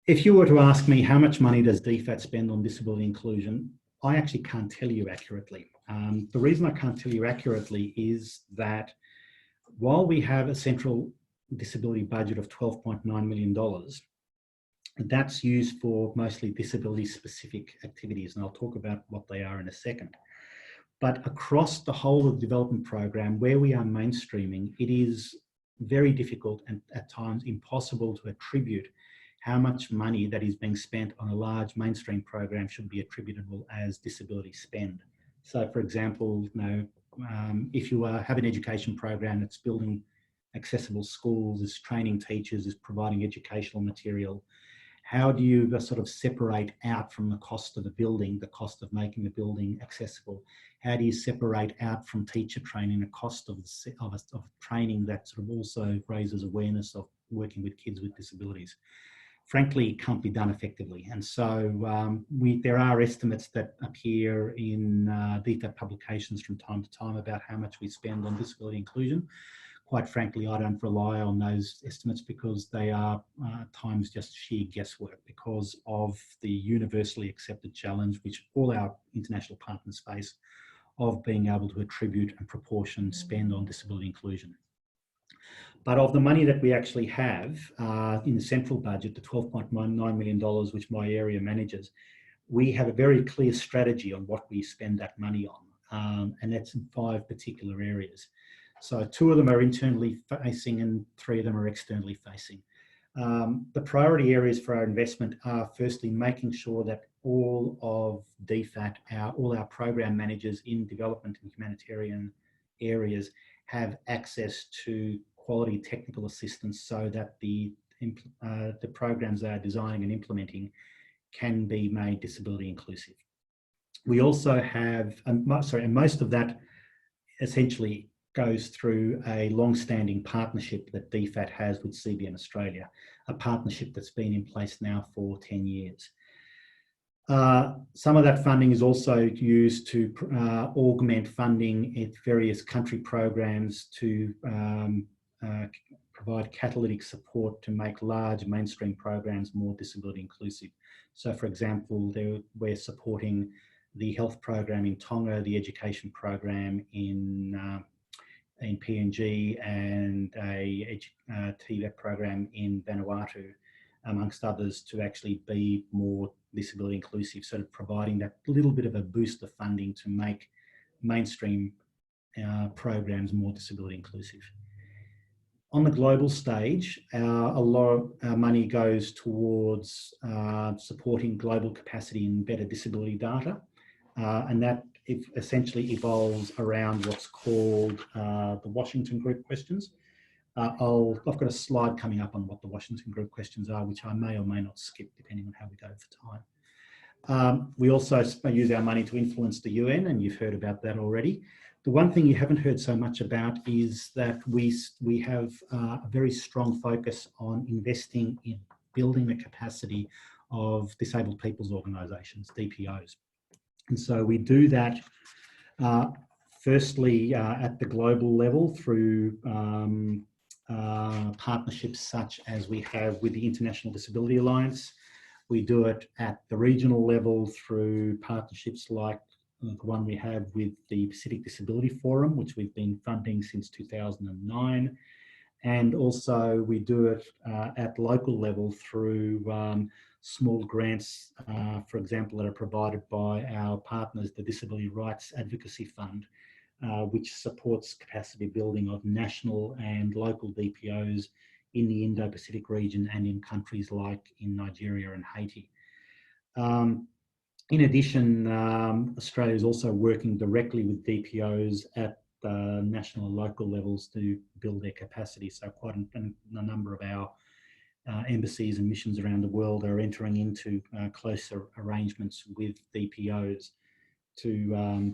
if you were to ask me how much money does DFAT spend on disability inclusion, I actually can't tell you accurately. The reason I can't tell you accurately is that while we have a central disability budget of $12.9 million, that's used for mostly disability specific activities, and I'll talk about what they are in a second. But across the whole of the development program, where we are mainstreaming, it is very difficult and at times impossible to attribute how much money that is being spent on a large mainstream program should be attributable as disability spend. So for example, if you have an education program that's building accessible schools, is training teachers, is providing educational material, how do you sort of separate out from the cost of the building, the cost of making the building accessible? How do you separate out from teacher training the cost of training that sort of also raises awareness of working with kids with disabilities? Frankly, it can't be done effectively. And so there are estimates that appear in DFAT publications from time to time about how much we spend on disability inclusion. Quite frankly, I don't rely on those estimates because they are at times just sheer guesswork because of the universally accepted challenge which all our international partners face of being able to attribute and proportion spend on disability inclusion. But of the money that we actually have in the central budget, the $12.9 million, which my area manages, we have a very clear strategy on what we spend that money on, and that's in 5 particular areas. So 2 of them are internally facing and 3 of them are externally facing. The priority areas for our investment are firstly making sure that all of DFAT, all our program managers in development and humanitarian areas have access to quality technical assistance so that the programs they are designing and implementing can be made disability inclusive. We also have, and most of that essentially goes through a long-standing partnership that DFAT has with CBN Australia, a partnership that's been in place now for 10 years. Some of that funding is also used to augment funding in various country programs to provide catalytic support to make large mainstream programs more disability inclusive. So for example, we're supporting the health program in Tonga, the education program in PNG, and a TVET program in Vanuatu, amongst others, to actually be more disability inclusive, sort of providing that little bit of a boost of funding to make mainstream programs more disability inclusive. On the global stage, a lot of our money goes towards supporting global capacity in better disability data, and that essentially evolves around what's called the Washington Group questions. I've got a slide coming up on what the Washington Group questions are, which I may or may not skip depending on how we go for time. We also use our money to influence the UN, and you've heard about that already. The one thing you haven't heard so much about is that we have a very strong focus on investing in building the capacity of disabled people's organisations, DPOs. And so we do that firstly at the global level through partnerships such as we have with the International Disability Alliance. We do it at the regional level through partnerships like the one we have with the Pacific Disability Forum, which we've been funding since 2009. And also we do it at local level through small grants, for example, that are provided by our partners, the Disability Rights Advocacy Fund, which supports capacity building of national and local DPOs in the Indo-Pacific region and in countries like in Nigeria and Haiti. In addition, Australia is also working directly with DPOs at national and local levels to build their capacity. So quite a number of our embassies and missions around the world are entering into closer arrangements with DPOs to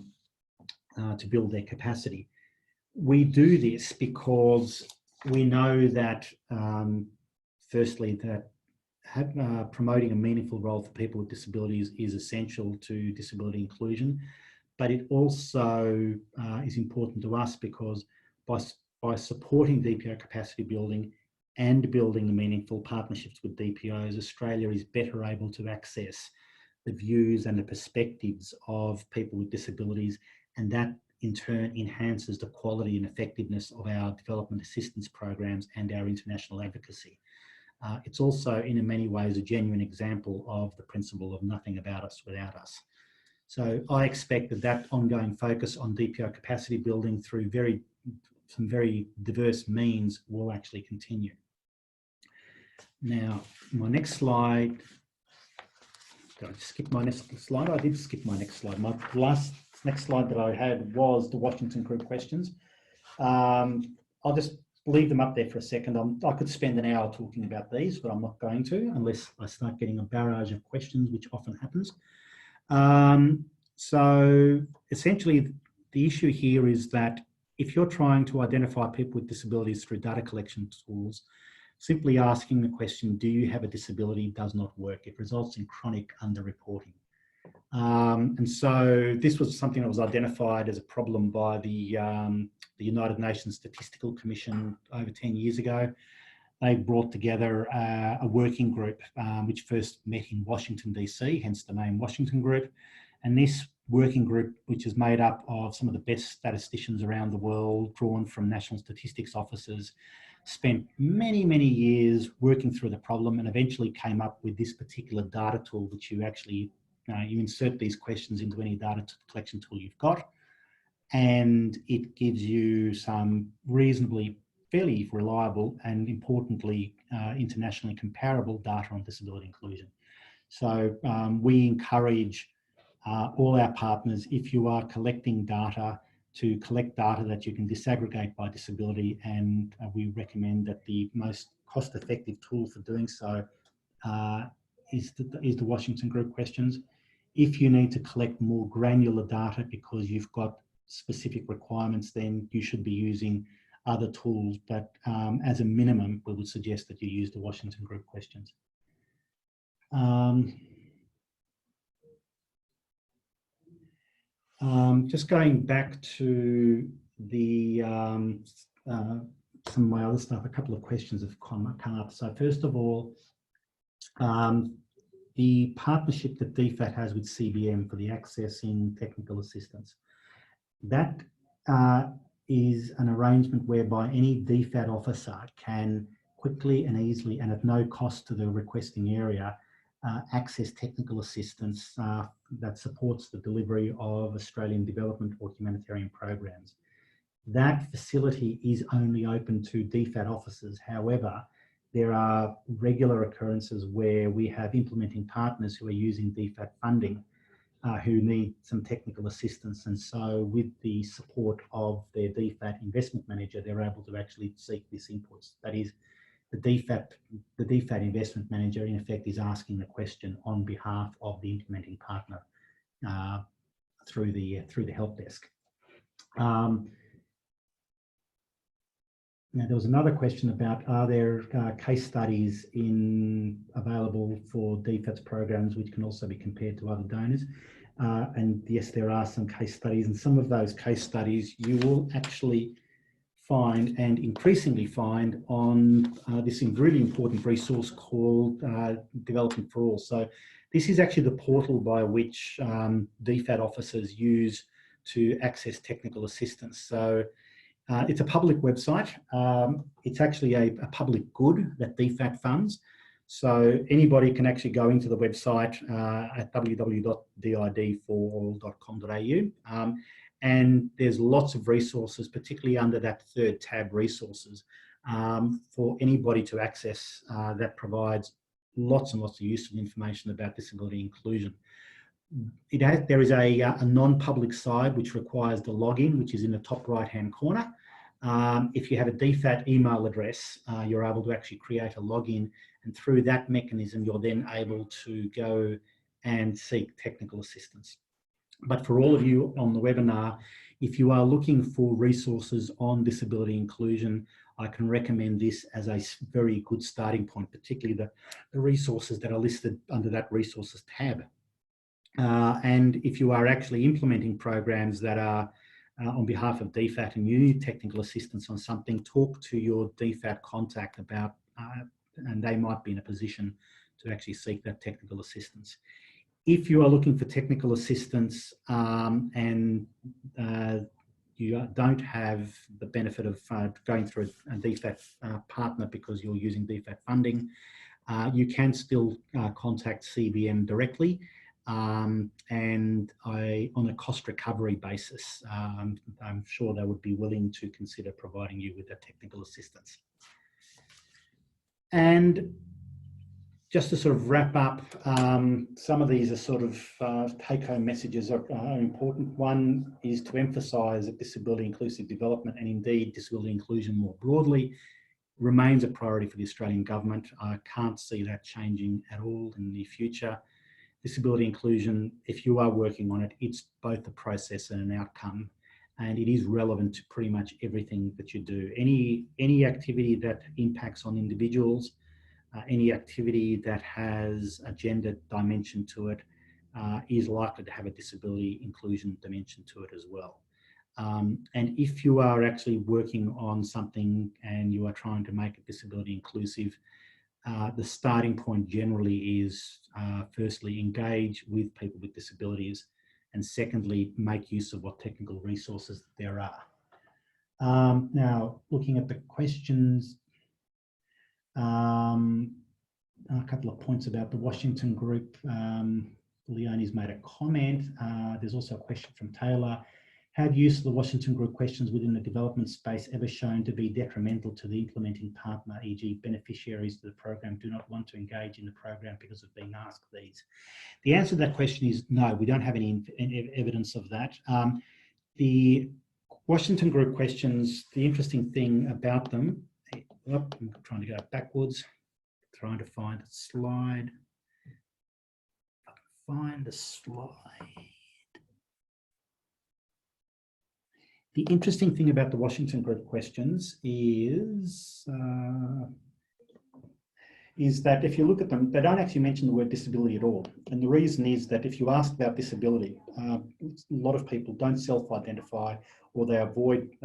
build their capacity. We do this because we know that, firstly, that promoting a meaningful role for people with disabilities is essential to disability inclusion, but it also is important to us because by supporting DPO capacity building and building the meaningful partnerships with DPOs, Australia is better able to access the views and the perspectives of people with disabilities, and that in turn enhances the quality and effectiveness of our development assistance programs and our international advocacy. It's also, in many ways, a genuine example of the principle of nothing about us without us. So I expect that ongoing focus on DPO capacity building through some very diverse means will actually continue. Now, my next slide, did I skip my next slide? I did skip my next slide. My last next slide that I had was the Washington Group questions. I'll just leave them up there for a second. I could spend an hour talking about these, but I'm not going to unless I start getting a barrage of questions, which often happens. So essentially, the issue here is that if you're trying to identify people with disabilities through data collection tools, simply asking the question, do you have a disability, does not work. It results in chronic underreporting. And so this was something that was identified as a problem by the United Nations Statistical Commission over 10 years ago. They brought together a working group which first met in Washington, DC, hence the name Washington Group. And this working group, which is made up of some of the best statisticians around the world, drawn from national statistics offices, spent many, many years working through the problem and eventually came up with this particular data tool, which you actually, you insert these questions into any data collection tool you've got, and it gives you some reasonably fairly reliable and importantly internationally comparable data on disability inclusion. So we encourage all our partners, if you are collecting data, to collect data that you can disaggregate by disability, and we recommend that the most cost-effective tool for doing so is the Washington Group questions. If you need to collect more granular data because you've got specific requirements, then you should be using other tools, but as a minimum, we would suggest that you use the Washington Group questions. Just going back to the some of my other stuff, a couple of questions have come up. So first of all, the partnership that DFAT has with CBM for the accessing technical assistance. That is an arrangement whereby any DFAT officer can quickly and easily and at no cost to the requesting area access technical assistance that supports the delivery of Australian development or humanitarian programs. That facility is only open to DFAT officers. However, there are regular occurrences where we have implementing partners who are using DFAT funding who need some technical assistance. And so with the support of their DFAT investment manager, they're able to actually seek this input. That is, the DFAT investment manager, in effect, is asking the question on behalf of the implementing partner through the help desk. Now, there was another question about, are there case studies available for DFAT's programs which can also be compared to other donors? And yes, there are some case studies, and some of those case studies you will actually find and increasingly find on this really important resource called Development for All. So this is actually the portal by which DFAT officers use to access technical assistance. So it's a public website. It's actually a public good that DFAT funds. So anybody can actually go into the website at www.didforall.com.au. And there's lots of resources, particularly under that third tab, resources, for anybody to access that provides lots and lots of useful information about disability inclusion. There is a non-public side which requires the login, which is in the top right-hand corner. If you have a DFAT email address, you're able to actually create a login, and through that mechanism, you're then able to go and seek technical assistance. But for all of you on the webinar, if you are looking for resources on disability inclusion, I can recommend this as a very good starting point, particularly the resources that are listed under that resources tab. And if you are actually implementing programs that are on behalf of DFAT and you need technical assistance on something, talk to your DFAT contact about, and they might be in a position to actually seek that technical assistance. If you are looking for technical assistance and you don't have the benefit of going through a DFAT partner because you're using DFAT funding, you can still contact CBM directly and on a cost recovery basis. I'm sure they would be willing to consider providing you with that technical assistance. And just to sort of wrap up, some of these are sort of take-home messages are important. One is to emphasise that disability inclusive development, and indeed disability inclusion more broadly, remains a priority for the Australian government. I can't see that changing at all in the near future. Disability inclusion, if you are working on it, it's both a process and an outcome, and it is relevant to pretty much everything that you do. Any activity that impacts on individuals, any activity that has a gender dimension to it, is likely to have a disability inclusion dimension to it as well. And if you are actually working on something and you are trying to make it disability inclusive, the starting point generally is firstly, engage with people with disabilities, and secondly, make use of what technical resources there are. Now, looking at the questions, a couple of points about the Washington group. Leonie's made a comment. There's also a question from Taylor. Have use of the Washington group questions within the development space ever shown to be detrimental to the implementing partner, e.g. beneficiaries to the program do not want to engage in the program because of being asked these? The answer to that question is no, we don't have any evidence of that. The Washington group questions, the interesting thing about them, I'm trying to go backwards, trying to find a slide. If I can find the slide. The interesting thing about the Washington group questions is that if you look at them, they don't actually mention the word disability at all. And the reason is that if you ask about disability, a lot of people don't self-identify, or they avoid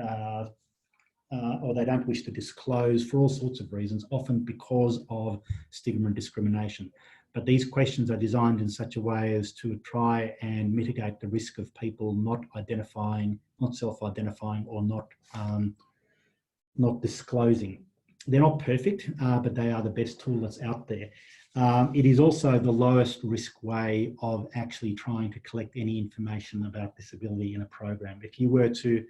or they don't wish to disclose for all sorts of reasons, often because of stigma and discrimination. But these questions are designed in such a way as to try and mitigate the risk of people not identifying, not self-identifying, or not disclosing. They're not perfect, but they are the best tool that's out there. It is also the lowest risk way of actually trying to collect any information about disability in a program. If you were to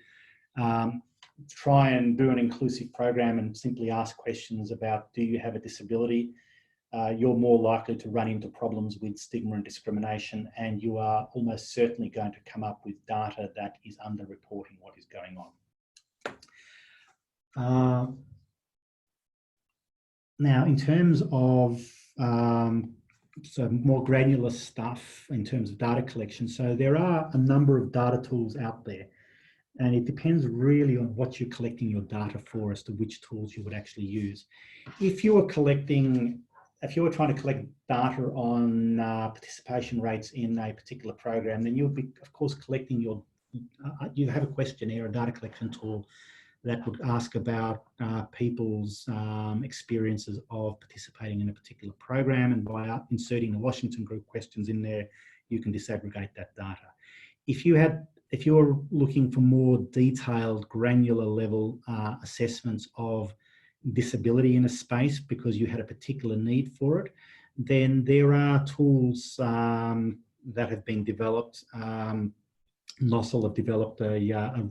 try and do an inclusive program and simply ask questions about, do you have a disability? You're more likely to run into problems with stigma and discrimination, and you are almost certainly going to come up with data that is underreporting what is going on. Now, in terms of so more granular stuff in terms of data collection, so there are a number of data tools out there, and it depends really on what you're collecting your data for as to which tools you would actually use. If you were trying to collect data on participation rates in a particular program, then you'll be, of course, collecting you have a questionnaire, a data collection tool that would ask about people's experiences of participating in a particular program, and by inserting the Washington group questions in there, you can disaggregate that data. If you're looking for more detailed, granular level assessments of disability in a space because you had a particular need for it, then there are tools that have been developed. NOSL have developed a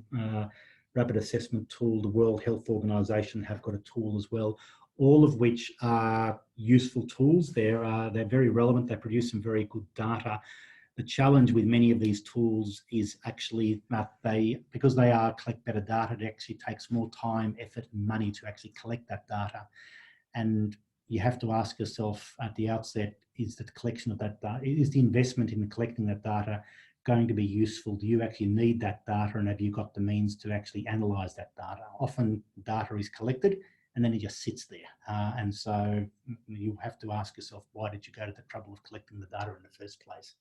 rapid assessment tool. The World Health Organization have got a tool as well, all of which are useful tools. They're very relevant. They produce some very good data. The challenge with many of these tools is actually that because they collect better data, it actually takes more time, effort, and money to actually collect that data. And you have to ask yourself at the outset, is the collection of that data, is the investment in collecting that data going to be useful? Do you actually need that data, and have you got the means to actually analyse that data? Often data is collected and then it just sits there. And so you have to ask yourself, why did you go to the trouble of collecting the data in the first place?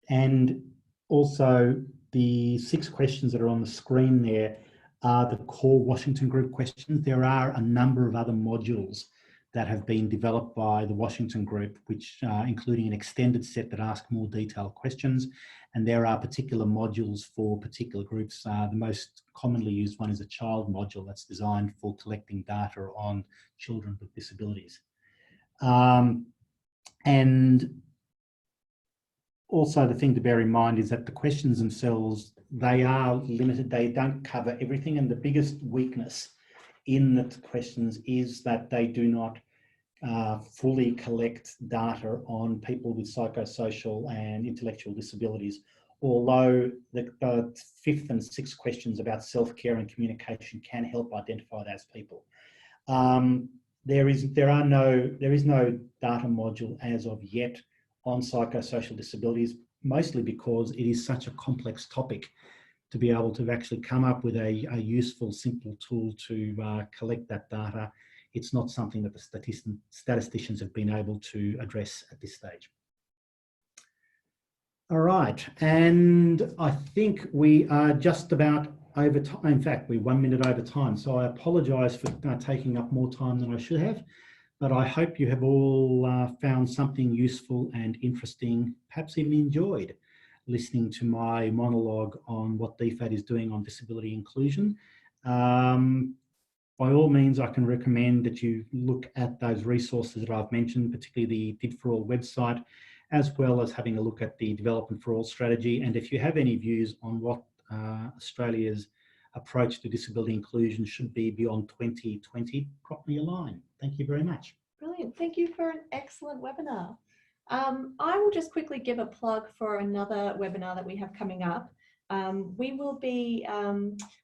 And also the 6 questions that are on the screen there are the core Washington group questions. There are a number of other modules that have been developed by the Washington group, which including an extended set that ask more detailed questions. And there are particular modules for particular groups. The most commonly used one is a child module that's designed for collecting data on children with disabilities. And also the thing to bear in mind is that the questions themselves, they are limited. They don't cover everything. And the biggest weakness in the questions is that they do not fully collect data on people with psychosocial and intellectual disabilities, although the fifth and sixth questions about self-care and communication can help identify those people. There is no data module as of yet on psychosocial disabilities, mostly because it is such a complex topic to be able to actually come up with a useful, simple tool to collect that data. It's not something that the statisticians have been able to address at this stage. All right, and I think we are just about over time. In fact, we're 1 minute over time, so I apologise for taking up more time than I should have, but I hope you have all found something useful and interesting, perhaps even enjoyed listening to my monologue on what DFAT is doing on disability inclusion. By all means, I can recommend that you look at those resources that I've mentioned, particularly the DID4All website, as well as having a look at the Development for All strategy. And if you have any views on what Australia's approach to disability inclusion should be beyond 2020, drop me a line. Thank you very much. Brilliant. Thank you for an excellent webinar. I will just quickly give a plug for another webinar that we have coming up. We will be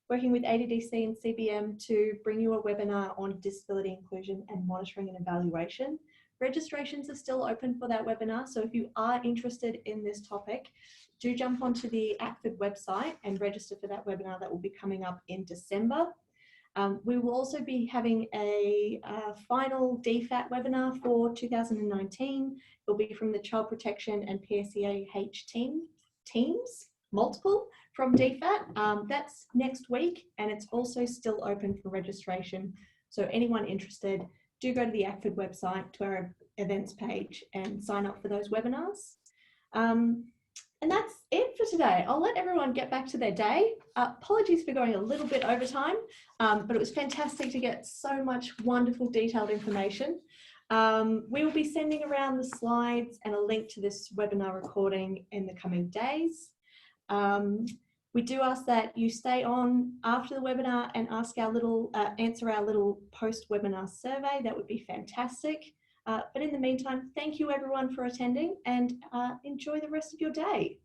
working with ADDC and CBM to bring you a webinar on disability inclusion and monitoring and evaluation. Registrations are still open for that webinar, so if you are interested in this topic, do jump onto the ACFID website and register for that webinar that will be coming up in December. We will also be having a final DFAT webinar for 2019. It will be from the Child Protection and PSEAH teams, multiple from DFAT. That's next week, and it's also still open for registration. So anyone interested, do go to the ACFID website, to our events page, and sign up for those webinars. And that's it for today. I'll let everyone get back to their day. Apologies for going a little bit over time, but it was fantastic to get so much wonderful detailed information. We will be sending around the slides and a link to this webinar recording in the coming days. We do ask that you stay on after the webinar and ask our little, answer our little post-webinar survey. That would be fantastic. But in the meantime, thank you everyone for attending, and enjoy the rest of your day.